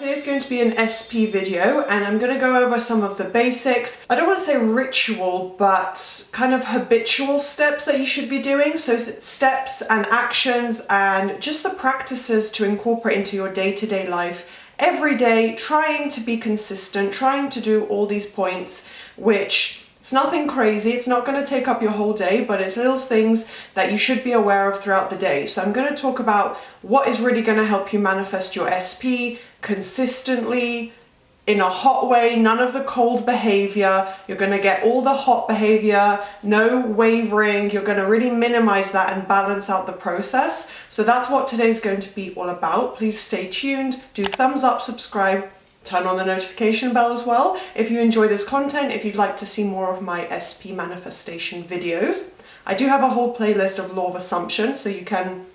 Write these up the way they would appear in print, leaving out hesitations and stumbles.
Today's going to be an SP video and I'm going to go over some of the basics. I don't want to say ritual, but kind of habitual steps that you should be doing. So steps and actions and just the practices to incorporate into your day-to-day life every day, trying to be consistent, trying to do all these points, which it's nothing crazy, it's not going to take up your whole day, but it's little things that you should be aware of throughout the day. So I'm going to talk about what is really going to help you manifest your SP consistently, in a hot way, none of the cold behavior. You're going to get all the hot behavior, no wavering. You're going to really minimize that and balance out the process. So that's what today's going to be all about. Please stay tuned, do thumbs up, subscribe, turn on the notification bell as well if you enjoy this content, if you'd like to see more of my SP manifestation videos. I do have a whole playlist of law of assumption, so you can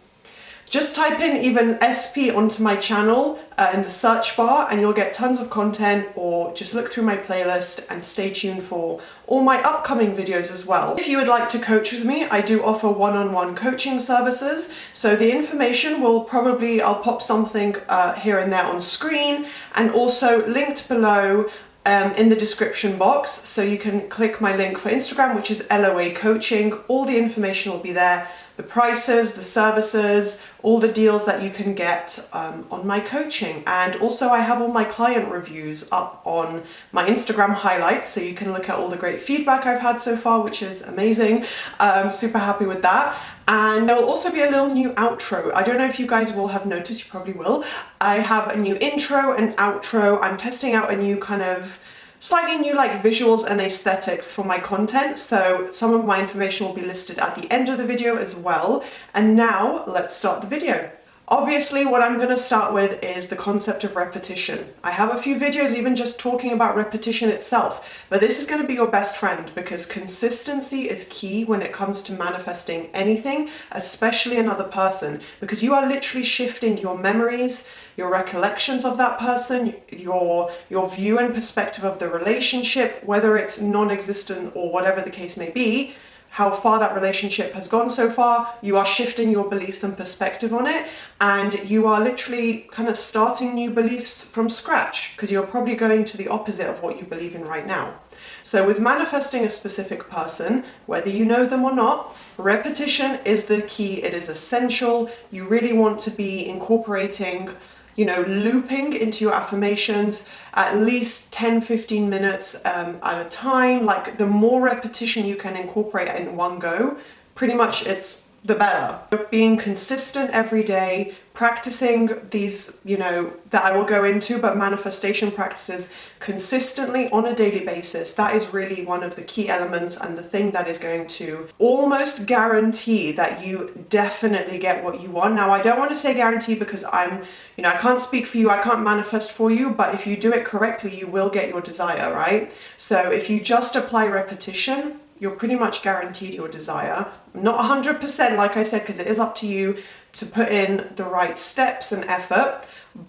just type in even SP onto my channel in the search bar and you'll get tons of content, or just look through my playlist and stay tuned for all my upcoming videos as well. If you would like to coach with me, I do offer one-on-one coaching services. So the information will probably, I'll pop something here and there on screen, and also linked below in the description box. So you can click my link for Instagram, which is LOA Coaching. All the information will be there. The prices, the services, all the deals that you can get on my coaching. And also I have all my client reviews up on my Instagram highlights, so you can look at all the great feedback I've had so far, which is amazing. I'm super happy with that. And there will also be a little new outro. I don't know if you guys will have noticed, you probably will. I have a new intro and outro. I'm testing out a new kind of slightly new like visuals and aesthetics for my content, so some of my information will be listed at the end of the video as well. And now let's start the video. Obviously what I'm going to start with is the concept of repetition. I have a few videos even just talking about repetition itself, but this is going to be your best friend, because consistency is key when it comes to manifesting anything, especially another person, because you are literally shifting your memories, your recollections of that person, your view and perspective of the relationship, whether it's non-existent or whatever the case may be, how far that relationship has gone so far. You are shifting your beliefs and perspective on it, and you are literally kind of starting new beliefs from scratch, because you're probably going to the opposite of what you believe in right now. So with manifesting a specific person, whether you know them or not, repetition is the key. It is essential. You really want to be incorporating, looping into your affirmations at least 10-15 minutes at a time. Like, the more repetition you can incorporate in one go, pretty much it's the better. Being consistent every day, practicing these, that I will go into, but manifestation practices consistently on a daily basis, that is really one of the key elements and the thing that is going to almost guarantee that you definitely get what you want. Now, I don't want to say guarantee because I can't speak for you, I can't manifest for you, but if you do it correctly, you will get your desire, right? So if you just apply repetition, you're pretty much guaranteed your desire. Not 100%, like I said, because it is up to you to put in the right steps and effort.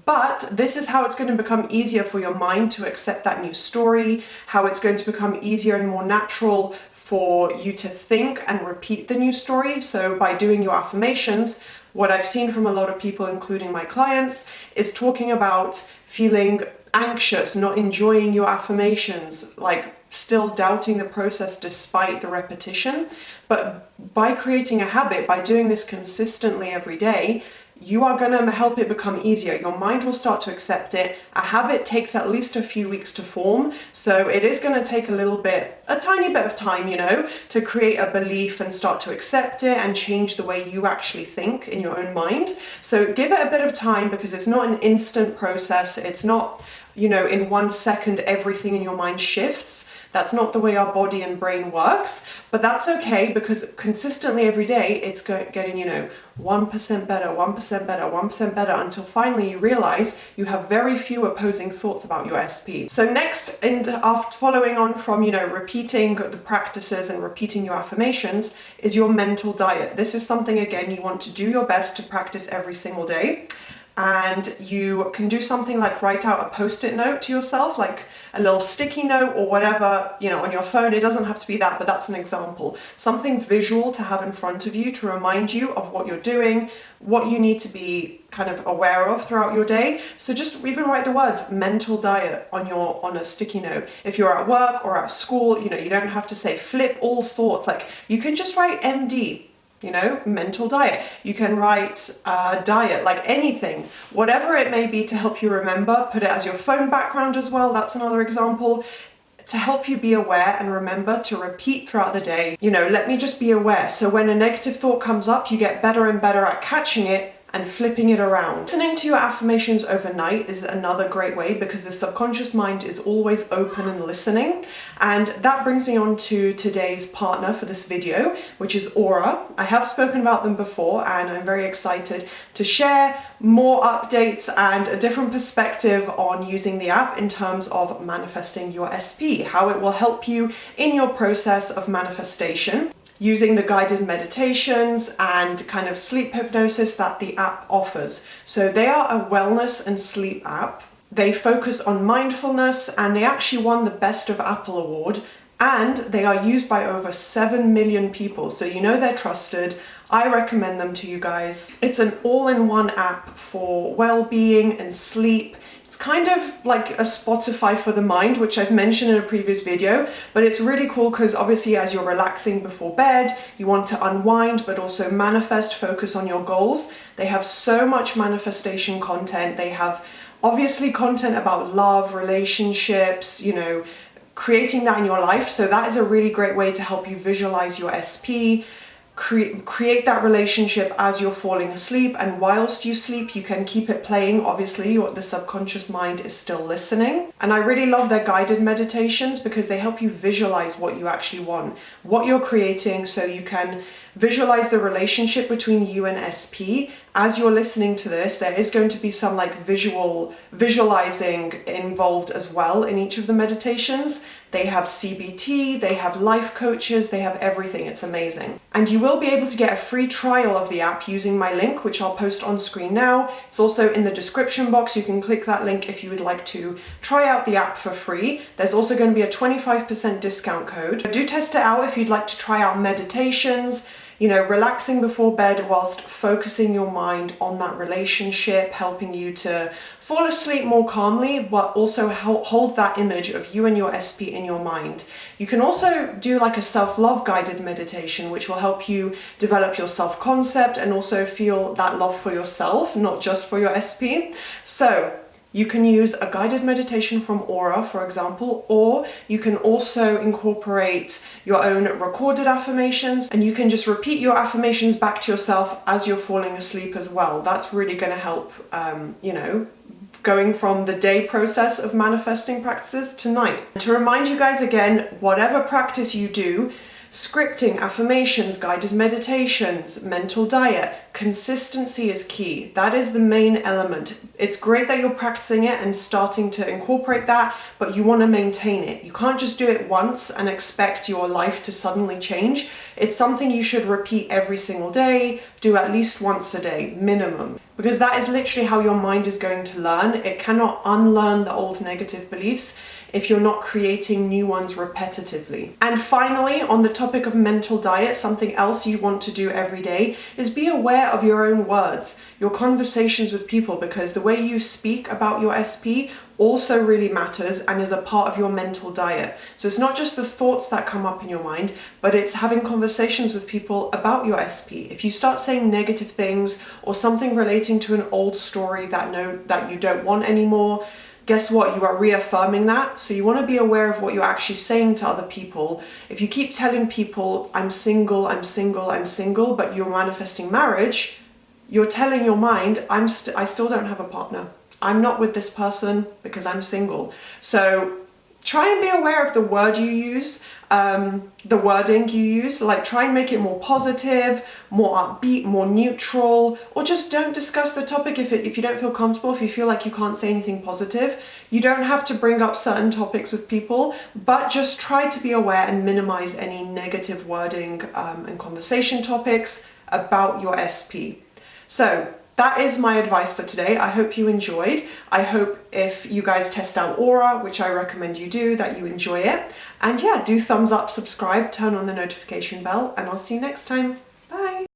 But this is how it's going to become easier for your mind to accept that new story, how it's going to become easier and more natural for you to think and repeat the new story. So by doing your affirmations, what I've seen from a lot of people, including my clients, is talking about feeling anxious, not enjoying your affirmations, like still doubting the process despite the repetition. But by creating a habit, by doing this consistently every day, you are going to help it become easier. Your mind will start to accept it. A habit takes at least a few weeks to form, so it is going to take a tiny bit of time, to create a belief and start to accept it and change the way you actually think in your own mind. So give it a bit of time, because it's not an instant process. It's not, in 1 second everything in your mind shifts. That's not the way our body and brain works, but that's okay, because consistently every day it's getting, 1% better, 1% better, 1% better, until finally you realize you have very few opposing thoughts about your SP. So next, after following on from, repeating the practices and repeating your affirmations, is your mental diet. This is something, again, you want to do your best to practice every single day. and you can do something like write out a post-it note to yourself, like a little sticky note or whatever, you know, on your phone. It doesn't have to be that, but that's an example. Something visual to have in front of you to remind you of what you're doing, what you need to be kind of aware of throughout your day. So just even write the words mental diet on a sticky note. If you're at work or at school, you know, you don't have to say flip all thoughts. Like, you can just write MD. You know, mental diet. You can write diet, like anything, whatever it may be to help you remember. Put it as your phone background as well. That's another example to help you be aware and remember to repeat throughout the day. You know, let me just be aware. So when a negative thought comes up, you get better and better at catching it and flipping it around. Listening to your affirmations overnight is another great way, because the subconscious mind is always open and listening. And that brings me on to today's partner for this video, which is Aura. I have spoken about them before, and I'm very excited to share more updates and a different perspective on using the app in terms of manifesting your SP, how it will help you in your process of manifestation, using the guided meditations and kind of sleep hypnosis that the app offers. So they are a wellness and sleep app. They focus on mindfulness, and they actually won the Best of Apple award, and they are used by over 7 million people. So you know they're trusted. I recommend them to you guys. It's an all-in-one app for well-being and sleep. It's kind of like a Spotify for the mind, which I've mentioned in a previous video, but it's really cool because obviously as you're relaxing before bed, you want to unwind, but also manifest, focus on your goals. They have so much manifestation content. They have obviously content about love, relationships, you know, creating that in your life. So that is a really great way to help you visualize your SP, create that relationship as you're falling asleep, and whilst you sleep you can keep it playing. Obviously the subconscious mind is still listening. And I really love their guided meditations because they help you visualize what you actually want, what you're creating, so you can visualize the relationship between you and SP. As you're listening to this, there is going to be some like visualizing involved as well in each of the meditations. They have CBT, they have life coaches, they have everything. It's amazing. And you will be able to get a free trial of the app using my link, which I'll post on screen now. It's also in the description box. You can click that link if you would like to try out the app for free. There's also going to be a 25% discount code. Do test it out if you'd like to try out meditations, you know, relaxing before bed whilst focusing your mind on that relationship, helping you to fall asleep more calmly, but also hold that image of you and your SP in your mind. You can also do like a self-love guided meditation, which will help you develop your self-concept and also feel that love for yourself, not just for your SP. So you can use a guided meditation from Aura, for example, or you can also incorporate your own recorded affirmations, and you can just repeat your affirmations back to yourself as you're falling asleep as well. That's really going to help, you know, going from the day process of manifesting practices to night. And to remind you guys again, whatever practice you do, scripting, affirmations, guided meditations, mental diet, consistency is key. That is the main element. It's great that you're practicing it and starting to incorporate that, but you want to maintain it. You can't just do it once and expect your life to suddenly change. It's something you should repeat every single day, do at least once a day, minimum. Because that is literally how your mind is going to learn. It cannot unlearn the old negative beliefs if you're not creating new ones repetitively. And finally, on the topic of mental diet, something else you want to do every day is be aware of your own words, your conversations with people, because the way you speak about your SP also really matters and is a part of your mental diet. So it's not just the thoughts that come up in your mind, but it's having conversations with people about your SP. If you start saying negative things or something relating to an old story that you don't want anymore, guess what? You are reaffirming that. So you want to be aware of what you're actually saying to other people. If you keep telling people, I'm single, I'm single, I'm single, but you're manifesting marriage, you're telling your mind, I still don't have a partner. I'm not with this person because I'm single. So try and be aware of the word you use, the wording you use. Like, try and make it more positive, more upbeat, more neutral, or just don't discuss the topic if you don't feel comfortable, if you feel like you can't say anything positive. You don't have to bring up certain topics with people, but just try to be aware and minimize any negative wording and conversation topics about your SP. So that is my advice for today. I hope you enjoyed. I hope if you guys test out Aura, which I recommend you do, that you enjoy it. And yeah, do thumbs up, subscribe, turn on the notification bell, and I'll see you next time. Bye.